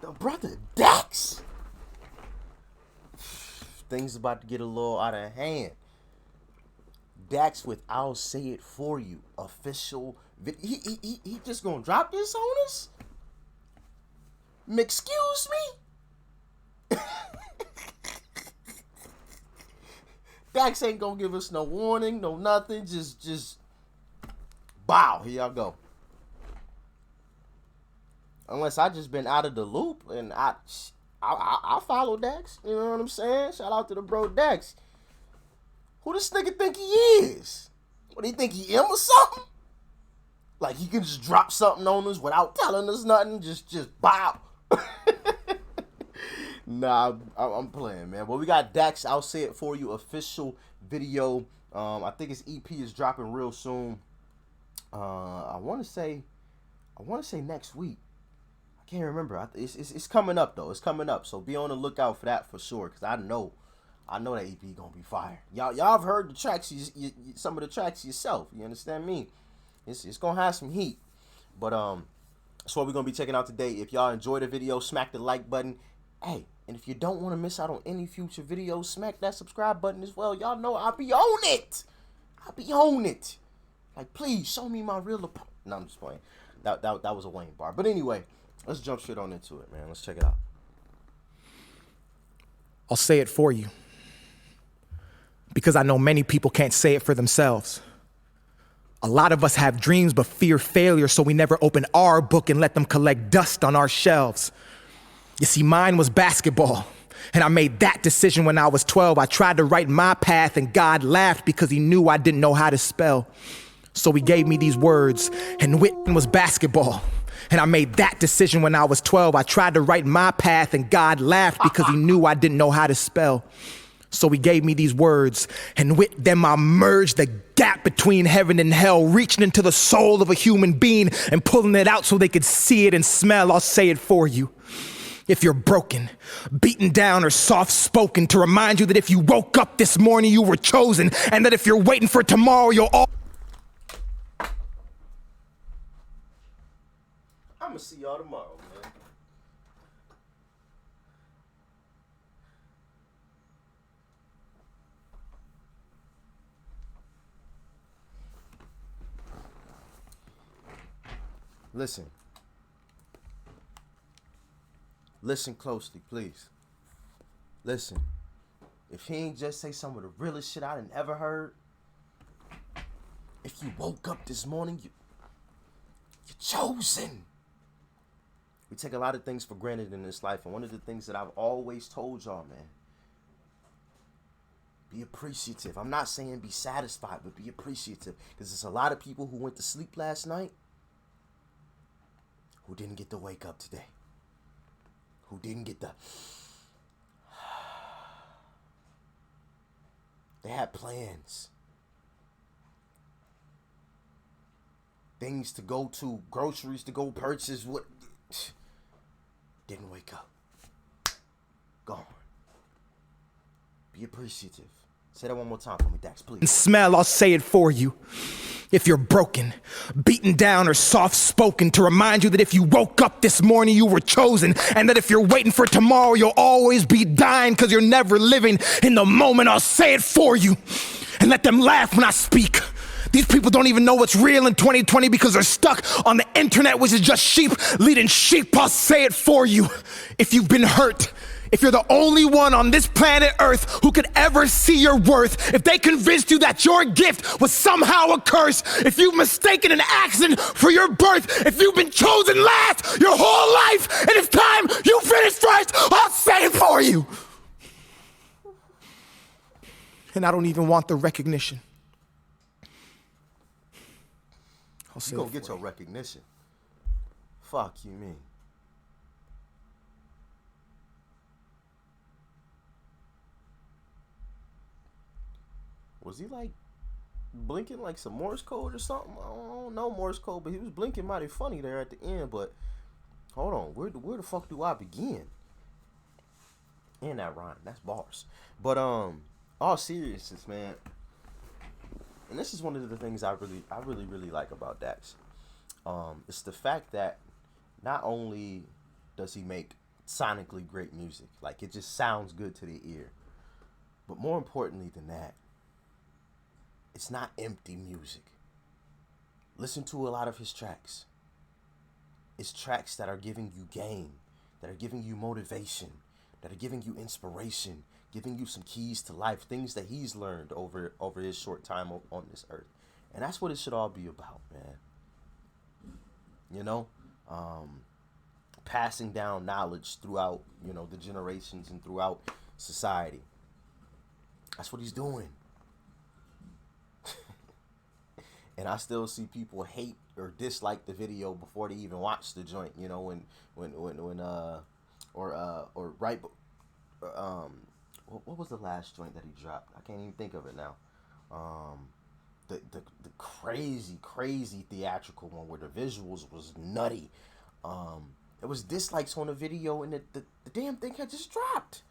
The brother Dax. Things about to get a little out of hand. Dax with "I'll Say It For You" official. He just gonna drop this on us? Excuse me? Dax ain't gonna give us no warning, no nothing. Just bow. Here y'all go. Unless I just been out of the loop and I follow Dax. You know what I'm saying? Shout out to the bro Dax. Who this nigga think he is? What, do you think he him or something? Like he can just drop something on us without telling us nothing? Just bow. Nah, I'm playing, man. But we got Dax "I'll Say It For You" official video. I think his EP is dropping real soon. I want to say next week. I can't remember. It's coming up though. It's coming up. So be on the lookout for that for sure. Cause I know that EP gonna be fire. Y'all have heard the tracks. Some of the tracks yourself. You understand me? It's gonna have some heat. But that's what we're gonna be checking out today. If y'all enjoyed the video, smack the like button. Hey, and if you don't want to miss out on any future videos, smack that subscribe button as well. Y'all know I'll be on it. Like, please show me my real. No, I'm just playing. That was a Wayne bar. But anyway, let's jump straight on into it, man. Let's check it out. I'll say it for you, because I know many people can't say it for themselves. A lot of us have dreams but fear failure, so we never open our book and let them collect dust on our shelves. You see, mine was basketball, and I made that decision when I was 12. I tried to write my path, and God laughed because he knew I didn't know how to spell. So he gave me these words, and Whitman was basketball. And I made that decision when I was 12. I tried to write my path, and God laughed because he knew I didn't know how to spell. So he gave me these words, and with them I merged the gap between heaven and hell, reaching into the soul of a human being and pulling it out so they could see it and smell. I'll say it for you. If you're broken, beaten down, or soft-spoken, to remind you that if you woke up this morning, you were chosen, and that if you're waiting for tomorrow, you'll all... I'm gonna see y'all tomorrow, man. Listen. Listen closely, please. Listen. If he ain't just say some of the realest shit I done ever heard, if you woke up this morning, you're chosen. We take a lot of things for granted in this life, and one of the things that I've always told y'all, man, be appreciative. I'm not saying be satisfied, but be appreciative, because there's a lot of people who went to sleep last night who didn't get to wake up today, who didn't get the... They had plans, things to go to, groceries to go purchase, what... Didn't wake up. Gone. Be appreciative. Say that one more time for me, Dax, please. Smell, I'll say it for you. If you're broken, beaten down, or soft-spoken, to remind you that if you woke up this morning, you were chosen, and that if you're waiting for tomorrow, you'll always be dying because you're never living in the moment. I'll say it for you, and let them laugh when I speak. These people don't even know what's real in 2020 because they're stuck on the internet, which is just sheep leading sheep. I'll say it for you. If you've been hurt, if you're the only one on this planet Earth who could ever see your worth, if they convinced you that your gift was somehow a curse, if you've mistaken an accident for your birth, if you've been chosen last your whole life, and it's time you finish first, I'll say it for you. And I don't even want the recognition. You gonna get your recognition. Fuck you mean. Was he like blinking like some Morse code or something? I don't know Morse code, but he was blinking mighty funny there at the end. But hold on, where the fuck do I begin? And that rhyme, that's bars. But all seriousness, man. And this is one of the things I really like about Dax. It's the fact that not only does he make sonically great music. Like, it just sounds good to the ear. But more importantly than that, it's not empty music. Listen to a lot of his tracks. It's tracks that are giving you game, that are giving you motivation, that are giving you inspiration, giving you some keys to life, things that he's learned over his short time on this earth. And that's what it should all be about, man. You know, passing down knowledge throughout, you know, the generations and throughout society. That's what he's doing. And I still see people hate or dislike the video before they even watch the joint. You know, what was the last joint that he dropped? I can't even think of it now. The crazy theatrical one where the visuals was nutty. There was dislikes on the video, and the damn thing had just dropped.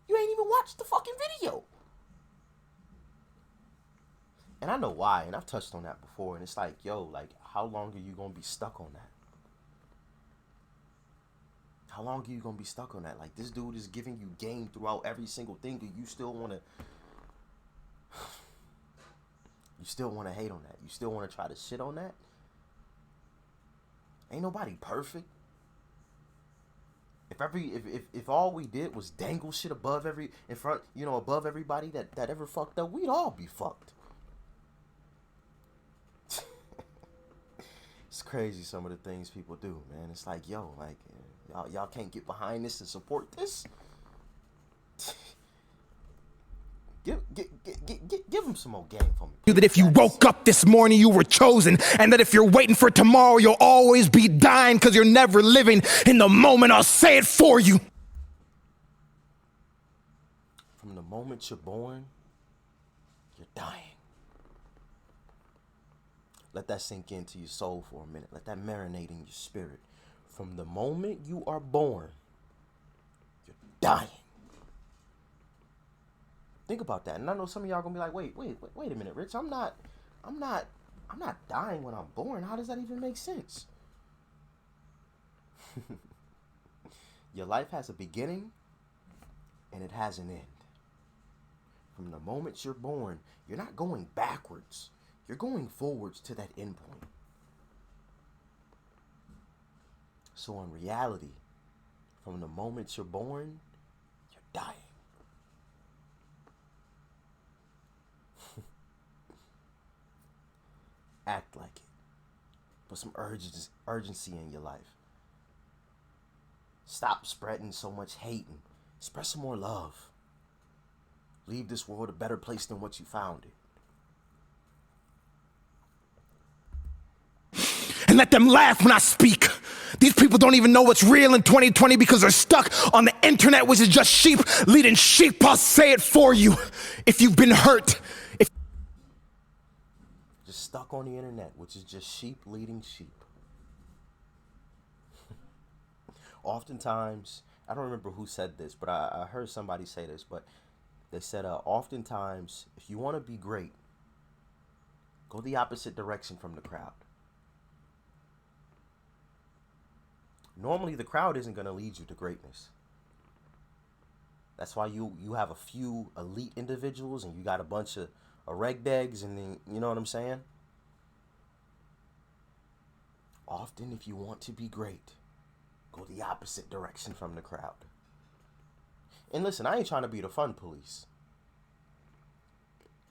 You ain't even watched the fucking video. And I know why, and I've touched on that before, and it's like, yo, like, how long are you going to be stuck on that? How long are you going to be stuck on that? Like, this dude is giving you game throughout every single thing, and you still want to... You still want to hate on that? You still want to try to shit on that? Ain't nobody perfect. If all we did was dangle shit above above everybody that ever fucked up, we'd all be fucked. It's crazy some of the things people do, man. It's like, yo, like, y'all can't get behind this and support this. Give him some more game for me. That if you woke up this morning, you were chosen, and that if you're waiting for tomorrow, you'll always be dying because you're never living in the moment. I'll say it for you. From the moment you're born, you're dying. Let that sink into your soul for a minute. Let that marinate in your spirit. From the moment you are born, you're dying. Think about that. And I know some of y'all gonna be like, wait a minute, Rich. I'm not dying when I'm born. How does that even make sense? Your life has a beginning and it has an end. From the moment you're born, you're not going backwards. You're going forwards to that end point. So in reality, from the moment you're born, you're dying. Act like it. Put some urgency in your life. Stop spreading so much hate and spread some more love. Leave this world a better place than what you found it. And let them laugh when I speak. These people don't even know what's real in 2020 because they're stuck on the internet, which is just sheep leading sheep. I'll say it for you. If you've been hurt, just stuck on the internet, which is just sheep leading sheep. Oftentimes, I don't remember who said this, but I heard somebody say this, but they said, oftentimes, if you want to be great, go the opposite direction from the crowd. Normally, the crowd isn't going to lead you to greatness. That's why you have a few elite individuals and you got a bunch of regdegs, and then, you know what I'm saying? Often, if you want to be great, go the opposite direction from the crowd. And listen, I ain't trying to be the fun police.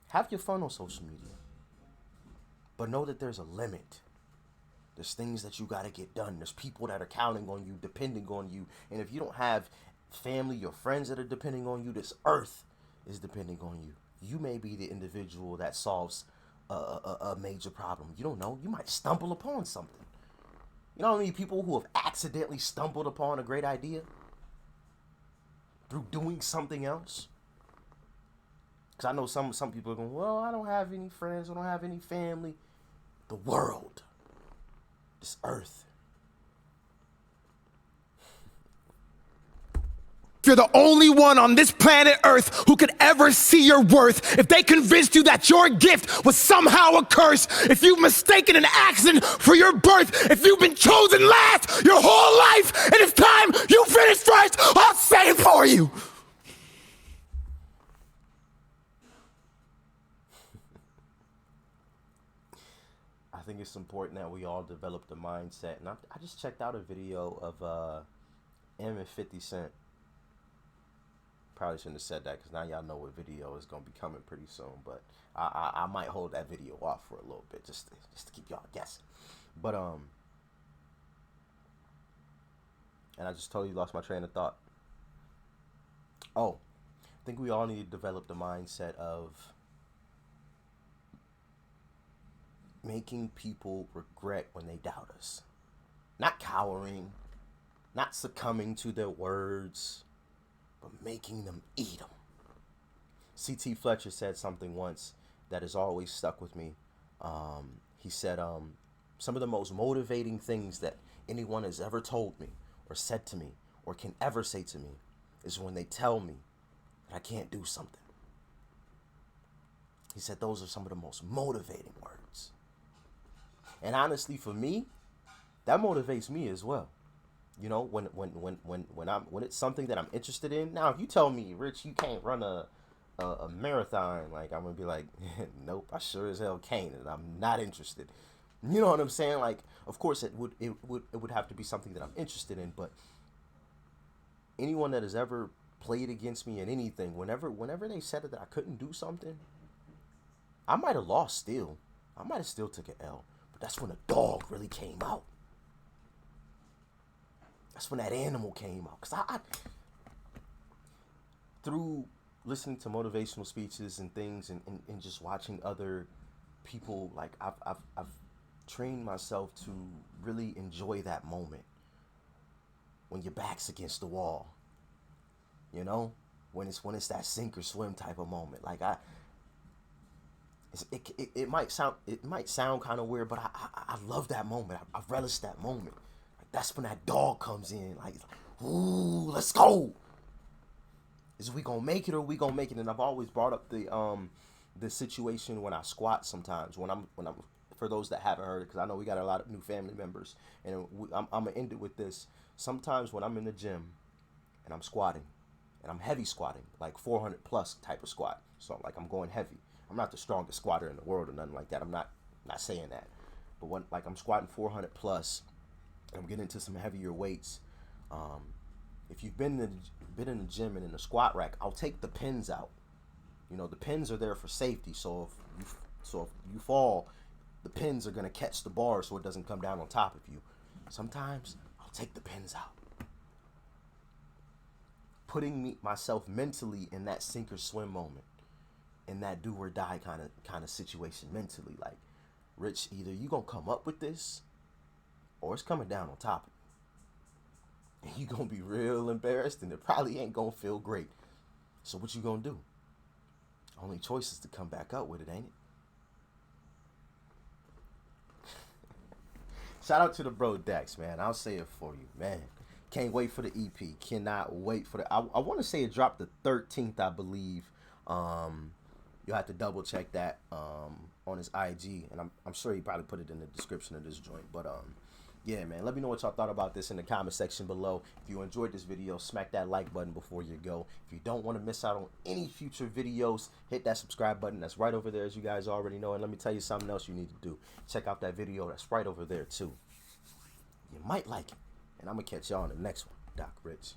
Have your fun on social media. But know that there's a limit. There's things that you got to get done. There's people that are counting on you, depending on you. And if you don't have family or friends that are depending on you, this earth is depending on you. You may be the individual that solves a major problem. You don't know. You might stumble upon something. You know how many people who have accidentally stumbled upon a great idea through doing something else? Because I know some people are going, well, I don't have any friends. I don't have any family. The world. This earth. You're the only one on this planet Earth who could ever see your worth. If they convinced you that your gift was somehow a curse, if you've mistaken an accident for your birth, if you've been chosen last your whole life, and it's time you finish first, for you. I think it's important that we all develop the mindset. And I just checked out a video of M and 50 Cent. Probably shouldn't have said that because now y'all know what video is going to be coming pretty soon. But I might hold that video off for a little bit just to keep y'all guessing. But and I just totally lost my train of thought. Oh, I think we all need to develop the mindset of making people regret when they doubt us. Not cowering, not succumbing to their words, but making them eat them. C.T. Fletcher said something once that has always stuck with me. He said, some of the most motivating things that anyone has ever told me or said to me or can ever say to me is when they tell me that I can't do something. He said those are some of the most motivating words. And honestly, for me, that motivates me as well. You know, when it's something that I'm interested in. Now, if you tell me, Rich, you can't run a marathon, like, I'm gonna be like, nope, I sure as hell can't, and I'm not interested. You know what I'm saying? Like, of course, it would have to be something that I'm interested in. But anyone that has ever played against me in anything, whenever they said that I couldn't do something, I might have lost still. I might have still took an L. But that's when a dog really came out. That's when that animal came out. Because I through listening to motivational speeches and things and just watching other people, like, I've trained myself to really enjoy that moment when your back's against the wall. You know, when it's that sink or swim type of moment. Like, it might sound kind of weird, but I love that moment. I relish that moment. Like, that's when that dog comes in. Like, ooh, let's go. Is we gonna make it or we gonna make it? And I've always brought up the situation when I squat sometimes. When I'm for those that haven't heard it, because I know we got a lot of new family members, and I'm gonna end it with this. Sometimes when I'm in the gym and I'm squatting, and I'm heavy squatting, like 400 plus type of squat, so like I'm going heavy. I'm not the strongest squatter in the world or nothing like that. I'm not saying that, but when like I'm squatting 400 plus, and I'm getting into some heavier weights. If you've been in the gym and in the squat rack, I'll take the pins out. You know, the pins are there for safety. So if you fall, the pins are gonna catch the bar so it doesn't come down on top of you. Sometimes I'll take the pins out, putting myself mentally in that sink or swim moment, in that do or die kind of situation mentally. Like, Rich, either you gonna come up with this, or it's coming down on top of you. And you gonna be real embarrassed, and it probably ain't gonna feel great. So what you gonna do? Only choice is to come back up with it, ain't it? Shout out to the bro Dax, man. I'll say it for you, man. Can't wait for the EP. Cannot wait for the. I want to say it dropped the 13th, I believe. You'll have to double check that on his IG, and I'm sure he probably put it in the description of this joint. But yeah, man, let me know what y'all thought about this in the comment section below. If you enjoyed this video, smack that like button before you go. If you don't want to miss out on any future videos, hit that subscribe button. That's right over there, as you guys already know. And let me tell you something else you need to do. Check out that video. That's right over there, too. You might like it. And I'm going to catch y'all on the next one. Doc Rich.